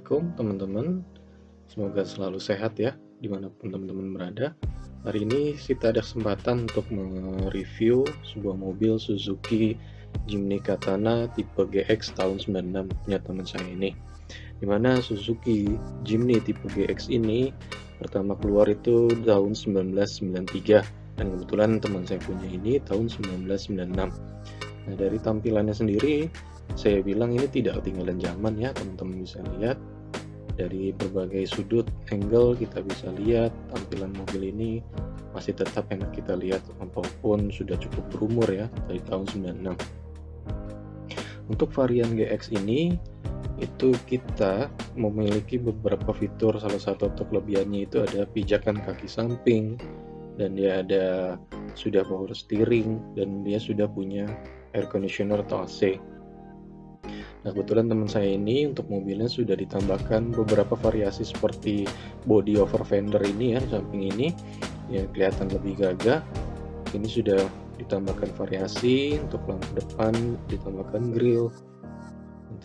Assalamualaikum teman-teman, semoga selalu sehat ya dimanapun teman-teman berada. Hari ini kita ada kesempatan untuk mereview sebuah mobil Suzuki Jimny Katana tipe GX tahun 96 punya teman saya ini. Dimana Suzuki Jimny tipe GX ini pertama keluar itu tahun 1993 dan kebetulan teman saya punya ini tahun 1996. Nah, dari tampilannya sendiri saya bilang ini tidak ketinggalan zaman ya, teman-teman bisa lihat dari berbagai sudut angle kita bisa lihat tampilan mobil ini masih tetap enak kita lihat walaupun sudah cukup berumur ya, dari tahun 96. Untuk varian GX ini itu kita memiliki beberapa fitur, salah satu untuk kelebihannya itu ada pijakan kaki samping dan dia ada sudah power steering dan dia sudah punya air conditioner atau AC. Nah, kebetulan teman saya ini untuk mobilnya sudah ditambahkan beberapa variasi seperti body over fender ini ya, di samping ini ya kelihatan lebih gagah. Ini sudah ditambahkan variasi untuk lampu depan, ditambahkan grill.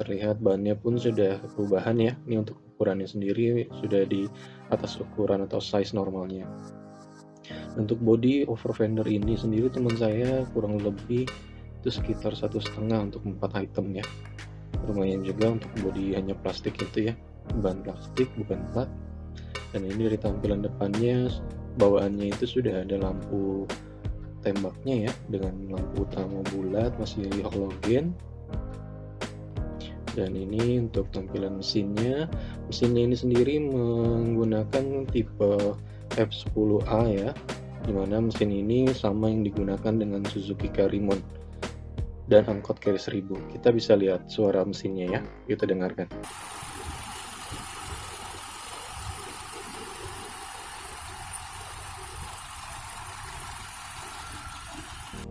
Terlihat bannya pun sudah perubahan ya. Ini untuk ukurannya sendiri sudah di atas ukuran atau size normalnya. Untuk body over fender ini sendiri teman saya kurang lebih itu sekitar 1,5 untuk 4 item ya. Lumayan juga untuk bodi hanya plastik itu ya, bahan plastik bukan plat. Dan ini dari tampilan depannya bawaannya itu sudah ada lampu tembaknya ya, dengan lampu utama bulat masih halogen. Dan ini untuk tampilan mesinnya ini sendiri menggunakan tipe F10A ya, dimana mesin ini sama yang digunakan dengan Suzuki Carimon dan angkot Carry 1000. Kita bisa lihat suara mesinnya ya, kita dengarkan.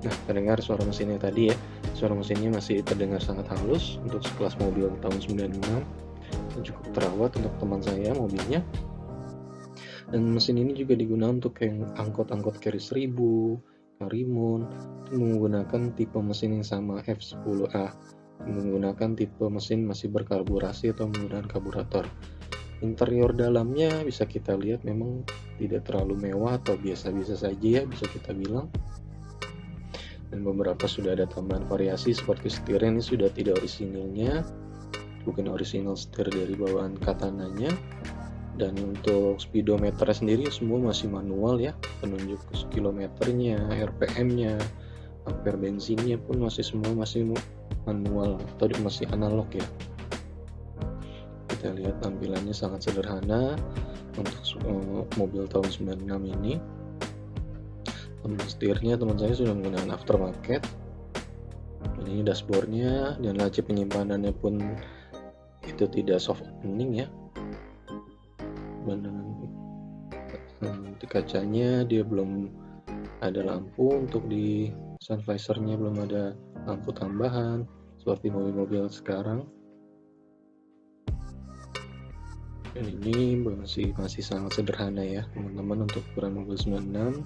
Nah, terdengar suara mesinnya tadi ya. Suara mesinnya masih terdengar sangat halus untuk sekelas mobil tahun 96 dan cukup terawat untuk teman saya mobilnya. Dan mesin ini juga digunakan untuk yang angkot-angkot Carry 1000, Carimon, menggunakan tipe mesin yang sama F10A, menggunakan tipe mesin masih berkarburasi atau menggunakan karburator. Interior dalamnya bisa kita lihat memang tidak terlalu mewah atau biasa-biasa saja ya, bisa kita bilang. Dan beberapa sudah ada tambahan variasi seperti setir ini sudah tidak orisinilnya, bukan orisinal setir dari bawaan Katananya. Dan untuk speedometer sendiri semua masih manual ya, penunjuk kilometernya, RPM-nya, ampere bensinnya pun semua masih manual atau masih analog ya. Kita lihat tampilannya sangat sederhana untuk mobil tahun 96 ini. Setirnya teman saya sudah menggunakan aftermarket. Dan ini dashboardnya dan laci penyimpanannya pun itu tidak soft opening ya. Untuk kacanya dia belum ada lampu, untuk di sun visornya belum ada lampu tambahan seperti mobil-mobil sekarang. Dan ini masih sangat sederhana ya teman-teman untuk ukuran mobil 96.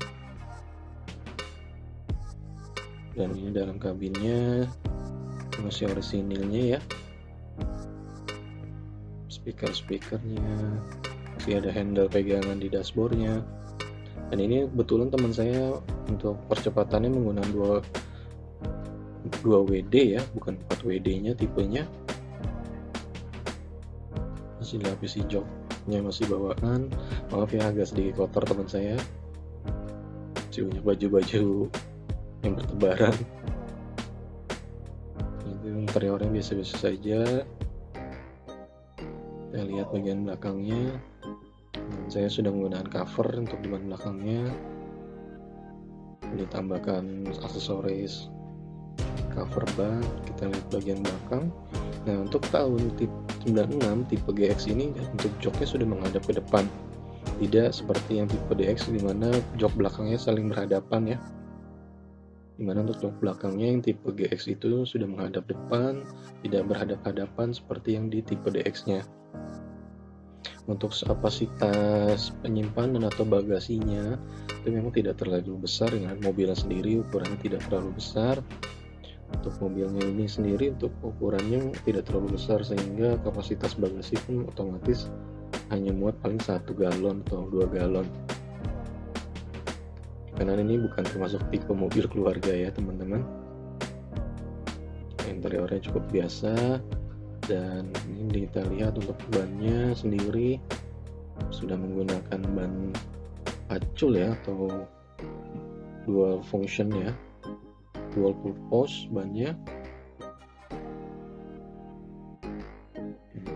Dan ini dalam kabinnya masih orisinilnya ya, speakernya masih ada handle pegangan di dashboardnya. Dan ini kebetulan teman saya untuk percepatannya menggunakan 2 WD ya, bukan 4 WD nya tipenya. Masih dilapisi joknya masih bawaan, maaf ya agak sedikit kotor teman saya, masih banyak baju-baju yang bertebaran. Itu interiornya biasa-biasa saja. Kita lihat bagian belakangnya. Saya sudah menggunakan cover untuk di ban belakangnya. Ditambahkan aksesoris cover ban. Kita lihat bagian belakang. Nah, untuk tahun 96 tipe GX ini untuk joknya sudah menghadap ke depan. Tidak seperti yang tipe DX di mana jok belakangnya saling berhadapan ya. Dimana untuk jok belakangnya yang tipe GX itu sudah menghadap depan, tidak berhadap-hadapan seperti yang di tipe DX-nya. Untuk kapasitas penyimpanan atau bagasinya itu memang tidak terlalu besar dengan mobilnya sendiri, ukurannya tidak terlalu besar. Untuk mobilnya ini sendiri untuk ukurannya tidak terlalu besar, sehingga kapasitas bagasi pun otomatis hanya muat paling 1 galon atau 2 galon. Karena ini bukan termasuk tipe mobil keluarga ya teman-teman. Interiornya cukup biasa, dan ini kita lihat untuk bannya sendiri sudah menggunakan ban pacul ya, atau dual function ya, dual purpose bannya.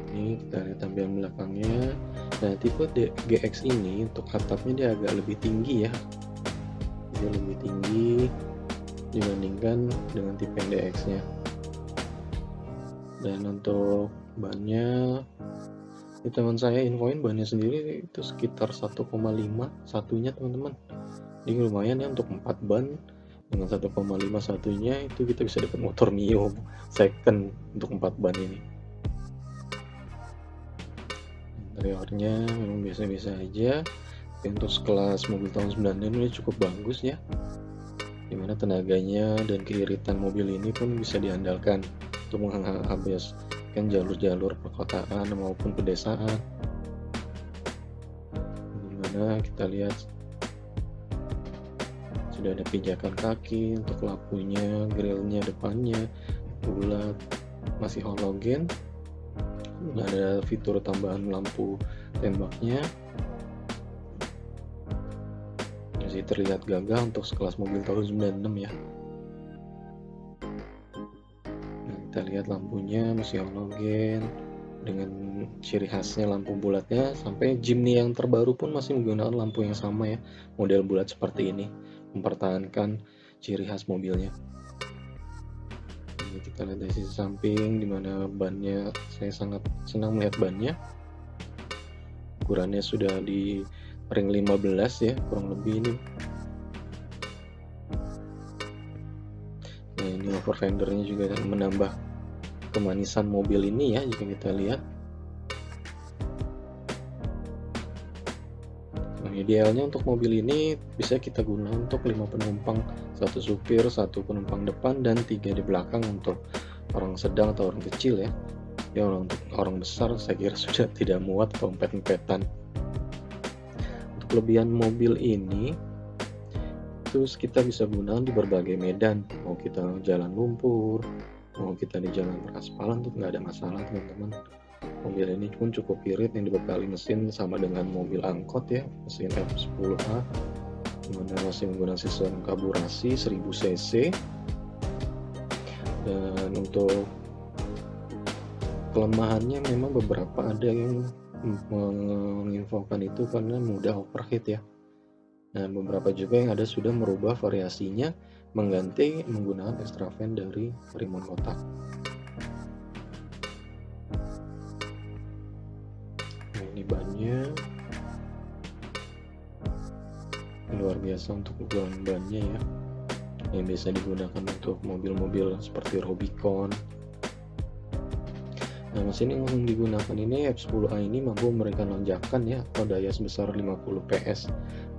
Ini kita lihat tampilan belakangnya. Nah, tipe GX ini untuk atapnya dia agak lebih tinggi ya, dia lebih tinggi dibandingkan dengan tipe DX nya. Dan untuk bannya, ini teman saya infoin bannya sendiri itu sekitar 1,5 satunya teman-teman. Ini lumayan ya untuk 4 ban dengan 1,5 satunya, itu kita bisa dapat motor Mio second untuk 4 ban ini. Interiornya memang biasa-biasa aja, tapi untuk sekelas mobil tahun 96 ini cukup bagus ya, dimana tenaganya dan keiritan mobil ini pun bisa diandalkan untuk menghabiskan jalur-jalur perkotaan maupun pedesaan. Dimana kita lihat sudah ada pijakan kaki untuk lampunya, grillnya depannya bulat, masih halogen. Ada fitur tambahan lampu tembaknya, masih terlihat gagah untuk sekelas mobil tahun 96 ya. Kita lihat lampunya masih halogen dengan ciri khasnya lampu bulatnya. Sampai Jimny yang terbaru pun masih menggunakan lampu yang sama ya, model bulat seperti ini, mempertahankan ciri khas mobilnya. Ini kita lihat dari sisi samping, dimana bannya, saya sangat senang melihat bannya, ukurannya sudah di ring 15 ya kurang lebih ini. Nah, ini over fendernya juga menambah kemanisan mobil ini ya jika kita lihat. Nah, idealnya untuk mobil ini bisa kita gunakan untuk 5 penumpang, 1 supir, 1 penumpang depan, dan 3 di belakang untuk orang sedang atau orang kecil ya. Ya, untuk orang besar saya kira sudah tidak muat atau empet-empetan. Untuk kelebihan mobil ini, terus kita bisa gunakan di berbagai medan, mau kita jalan lumpur, mau kita di jalan beraspalan tuh nggak ada masalah teman-teman. Mobil ini pun cukup irit, yang dibekali mesin sama dengan mobil angkot ya, mesin F10A, dimana masih menggunakan sistem karburasi 1000 cc. Dan untuk kelemahannya memang beberapa ada yang menginfokan itu karena mudah overheat ya. Nah, beberapa juga yang ada sudah merubah variasinya, mengganti menggunakan extra fan dari remote kotak. Nah, ini bannya luar biasa untuk ukuran bannya ya, yang bisa digunakan untuk mobil-mobil seperti Rubicon. Nah, mesin yang digunakan ini F10A ini mampu memberikan lonjakan ya, atau daya sebesar 50 PS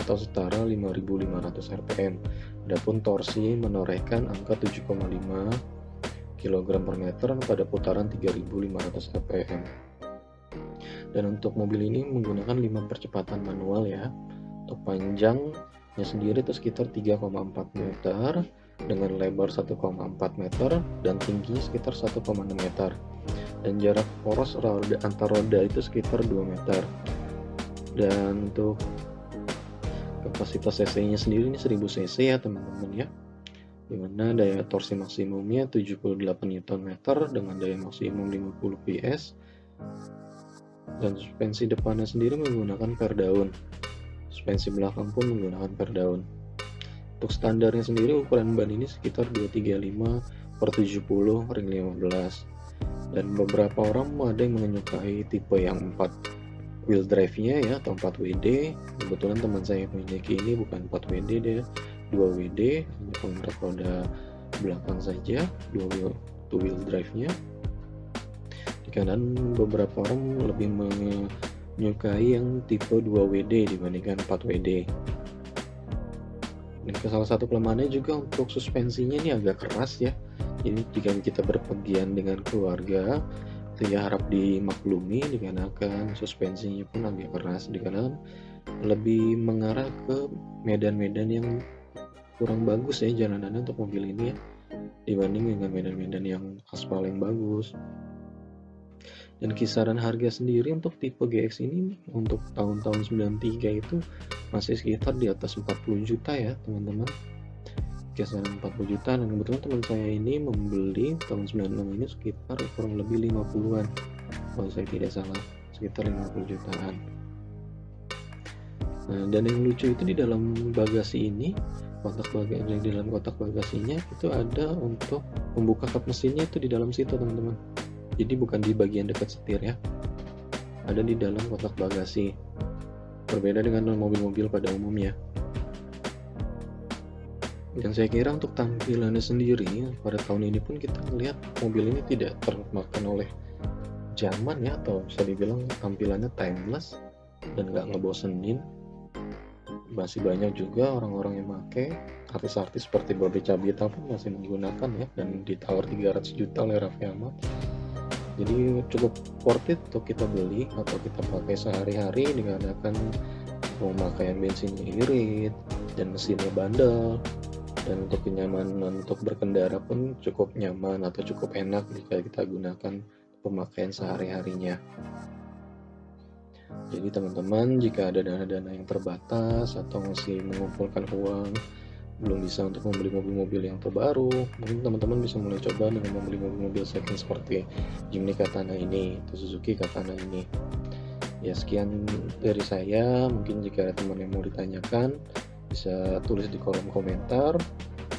atau setara 5.500 rpm. Adapun torsi menorehkan angka 7,5 kg per meter pada putaran 3.500 rpm. Dan untuk mobil ini menggunakan 5 percepatan manual ya. Untuk panjangnya sendiri itu sekitar 3,4 meter dengan lebar 1,4 meter dan tingginya sekitar 1,6 meter. Dan jarak poros antar roda itu sekitar 2 meter. Dan untuk kapasitas cc nya sendiri ini 1000 cc ya teman-teman ya, dimana daya torsi maksimumnya 78 Nm dengan daya maksimum 50 PS. Dan suspensi depannya sendiri menggunakan per daun, suspensi belakang pun menggunakan per daun. Untuk standarnya sendiri ukuran ban ini sekitar 235/70 ring 15. Dan beberapa orang ada yang menyukai tipe yang 4 wheel drive-nya ya, atau 4 WD. Kebetulan teman saya memiliki ini bukan 4 WD, dia 2 WD, hanya penggerak roda belakang saja, 2 wheel drive-nya. Di kanan beberapa orang lebih menyukai yang tipe 2 WD dibandingkan 4 WD. Dan salah satu kelemahannya juga untuk suspensinya ini agak keras ya, Jadi jika kita berpergian dengan keluarga, itu ya harap dimaklumi dikarenakan suspensinya pun agak keras, dikarenakan lebih mengarah ke medan-medan yang kurang bagus ya jalanannya untuk mobil ini ya, dibanding dengan medan-medan yang aspal yang bagus. Dan kisaran harga sendiri untuk tipe GX ini untuk tahun-tahun 93 itu masih sekitar di atas 40 juta ya teman-teman, kisaran 40 juta. Dan kebetulan teman saya ini membeli tahun 96 ini sekitar kurang lebih 50-an kalau saya tidak salah, sekitar 50 jutaan. Nah, dan yang lucu itu di dalam bagasi ini, di dalam kotak bagasinya itu ada untuk membuka kap mesinnya, itu di dalam situ teman-teman. Jadi bukan di bagian dekat setir ya, ada di dalam kotak bagasi, berbeda dengan mobil-mobil pada umumnya. Dan saya kira untuk tampilannya sendiri pada tahun ini pun kita melihat mobil ini tidak termakan oleh zaman ya, atau bisa dibilang tampilannya timeless dan nggak ngebosenin. Masih banyak juga orang-orang yang pakai, artis-artis seperti Bobby Cabita pun masih menggunakan ya, dan ditawar 300 juta oleh Raffi Ahmad. Jadi cukup worth it untuk kita beli atau kita pakai sehari-hari, dikarenakan pemakaian bensinnya irit dan mesinnya bandel, dan untuk kenyamanan untuk berkendara pun cukup nyaman atau cukup enak jika kita gunakan pemakaian sehari-harinya. Jadi teman-teman, jika ada dana-dana yang terbatas atau masih mengumpulkan uang, belum bisa untuk membeli mobil-mobil yang terbaru, mungkin teman-teman bisa mulai coba dengan membeli mobil-mobil second seperti Jimny Katana ini atau Suzuki Katana ini. Ya, sekian dari saya. Mungkin jika ada teman yang mau ditanyakan, bisa tulis di kolom komentar.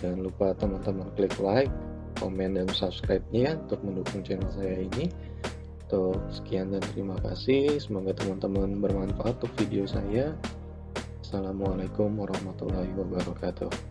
Jangan lupa teman-teman klik like, komen, dan subscribe-nya untuk mendukung channel saya ini. Sekian dan terima kasih. Semoga teman-teman bermanfaat untuk video saya. Assalamualaikum warahmatullahi wabarakatuh.